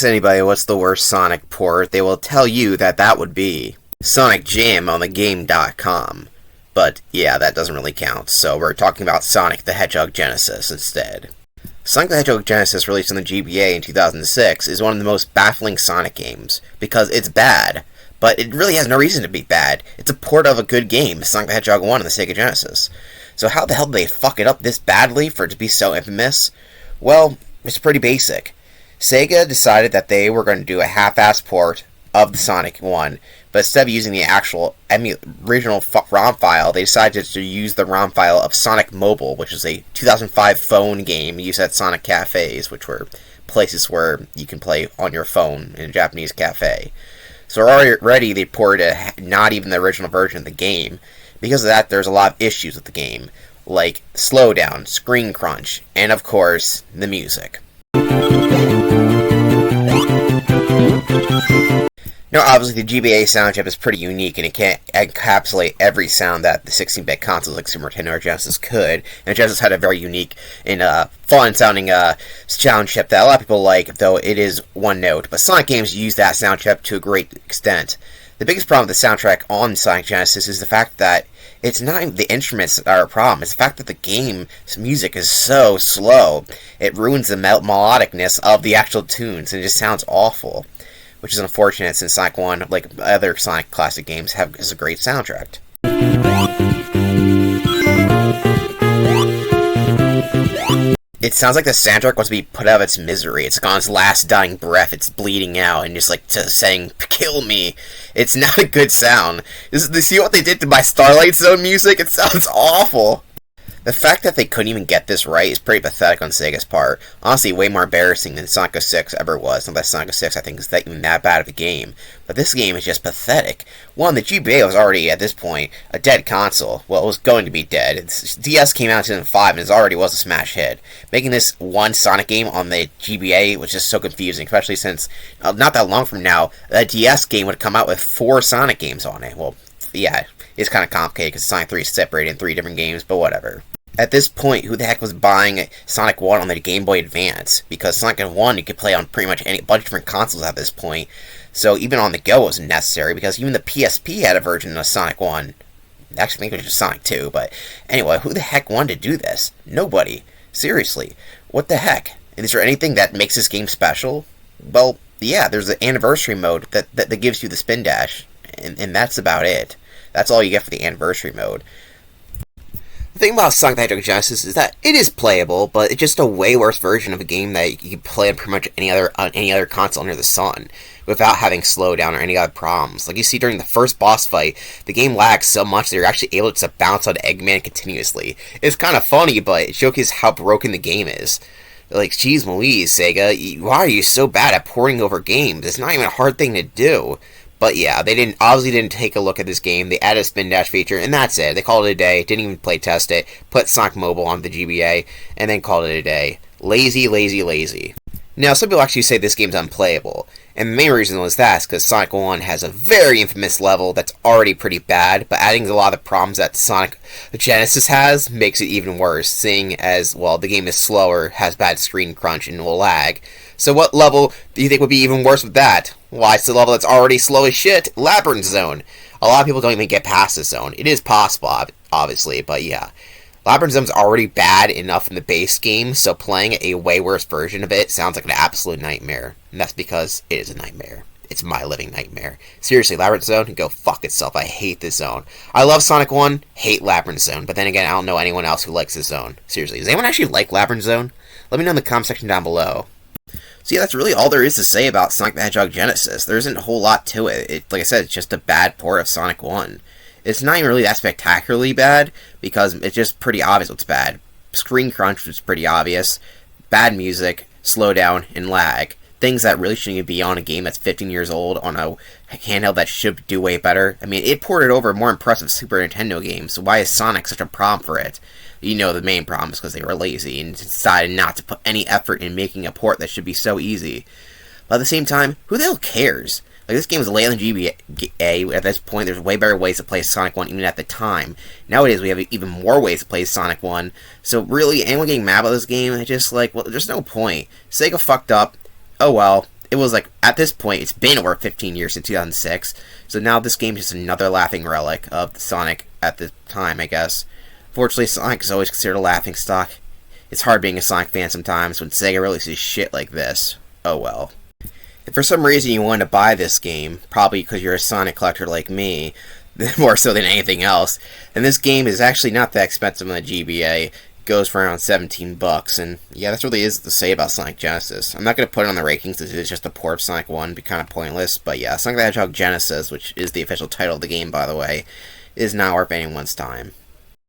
ask anybody what's the worst Sonic port, they will tell you that that would be Sonic Jam on the Game.com. But yeah, that doesn't really count, so we're talking about Sonic the Hedgehog Genesis instead. Sonic the Hedgehog Genesis, released on the GBA in 2006, is one of the most baffling Sonic games, because it's bad, but it really has no reason to be bad. It's a port of a good game, Sonic the Hedgehog 1 on the Sega Genesis. So how the hell did they fuck it up this badly for it to be so infamous? Well, it's pretty basic. Sega decided that they were going to do a half-assed port of the Sonic 1, but instead of using the actual original ROM file, they decided to use the ROM file of Sonic Mobile, which is a 2005 phone game used at Sonic cafes, which were places where you can play on your phone in a Japanese cafe. So already they ported not even the original version of the game. Because of that, there's a lot of issues with the game, like slowdown, screen crunch, and of course, the music. Now, obviously, the GBA sound chip is pretty unique, and it can't encapsulate every sound that the 16-bit consoles like Super Nintendo or Genesis could. And Genesis had a very unique and fun-sounding sound chip that a lot of people like, though it is one note. But Sonic games use that sound chip to a great extent. The biggest problem with the soundtrack on Sonic Genesis is the fact that it's not even the instruments that are a problem. It's the fact that the game's music is so slow. It ruins the melodicness of the actual tunes, and it just sounds awful. Which is unfortunate since Sonic 1, like other Sonic classic games, has a great soundtrack. It sounds like the soundtrack wants to be put out of its misery. It's on its last dying breath. It's bleeding out and just like saying, "Kill me." It's not a good sound. See what they did to my Starlight Zone music? It sounds awful. The fact that they couldn't even get this right is pretty pathetic on Sega's part. Honestly, way more embarrassing than Sonic 06 ever was. Not that Sonic 06, I think, is even that bad of a game. But this game is just pathetic. One, the GBA was already, at this point, a dead console. Well, it was going to be dead. DS came out in 2005 and it already was a smash hit. Making this one Sonic game on the GBA was just so confusing, especially since, not that long from now, a DS game would come out with 4 Sonic games on it. Well, yeah, it's kind of complicated because Sonic 3 is separated in 3 different games, but whatever. At this point, who the heck was buying Sonic 1 on the Game Boy Advance? Because Sonic 1 you could play on pretty much a bunch of different consoles at this point. So even on the go wasn't necessary, because even the PSP had a version of Sonic 1. Actually, I think it was just Sonic 2, but anyway, who the heck wanted to do this? Nobody. Seriously. What the heck? And is there anything that makes this game special? Well, yeah, there's the anniversary mode that gives you the spin dash, and that's about it. That's all you get for the anniversary mode. The thing about Sonic the Hedgehog Genesis is that it is playable, but it's just a way worse version of a game that you can play on pretty much any other console under the sun, without having slowdown or any other problems. Like you see during the first boss fight, the game lags so much that you're actually able to bounce on Eggman continuously. It's kind of funny, but it showcases how broken the game is. Like, geez Louise, Sega, why are you so bad at porting over games? It's not even a hard thing to do. But yeah, they obviously didn't take a look at this game. They added a spin dash feature, and that's it. They called it a day, didn't even play test it, put Sonic Mobile on the GBA, and then called it a day. Lazy, lazy, lazy. Now, some people actually say this game's unplayable, and the main reason was that is because Sonic 1 has a very infamous level that's already pretty bad, but adding a lot of the problems that Sonic Genesis has makes it even worse, seeing as, well, the game is slower, has bad screen crunch, and will lag. So what level do you think would be even worse with that? Why, it's the level that's already slow as shit, Labyrinth Zone. A lot of people don't even get past this zone. It is possible, obviously, but yeah. Labyrinth Zone's already bad enough in the base game, so playing a way worse version of it sounds like an absolute nightmare. And that's because it is a nightmare. It's my living nightmare. Seriously, Labyrinth Zone can go fuck itself. I hate this zone. I love Sonic 1, hate Labyrinth Zone, but then again, I don't know anyone else who likes this zone. Seriously, does anyone actually like Labyrinth Zone? Let me know in the comment section down below. So yeah, that's really all there is to say about Sonic the Hedgehog Genesis. There isn't a whole lot to it. Like I said, it's just a bad port of Sonic 1. It's not even really that spectacularly bad, because it's just pretty obvious what's bad. Screen crunch was pretty obvious. Bad music, slowdown, and lag. Things that really shouldn't even be on a game that's 15 years old, on a handheld that should do way better. I mean, it ported over more impressive Super Nintendo games, so why is Sonic such a problem for it? You know the main problem is because they were lazy and decided not to put any effort in making a port that should be so easy. But at the same time, who the hell cares? Like, this game was late on the GBA. At this point, there's way better ways to play Sonic 1 even at the time. Nowadays, we have even more ways to play Sonic 1. So really, anyone getting mad about this game, it's just like, well, there's no point. Sega fucked up. Oh well. it was like, at this point, it's been over 15 years since 2006, so now this game is just another laughing relic of Sonic at the time, I guess. Fortunately, Sonic is always considered a laughing stock. It's hard being a Sonic fan sometimes when Sega releases shit like this. Oh well. If for some reason you wanted to buy this game, probably because you're a Sonic collector like me, more so than anything else, then this game is actually not that expensive on the GBA. It goes for around 17 bucks, and yeah, that's really is to say about Sonic Genesis. I'm not going to put it on the rankings, it's just a port of Sonic 1, it'd be kind of pointless, but yeah, Sonic the Hedgehog Genesis, which is the official title of the game, by the way, is not worth anyone's time.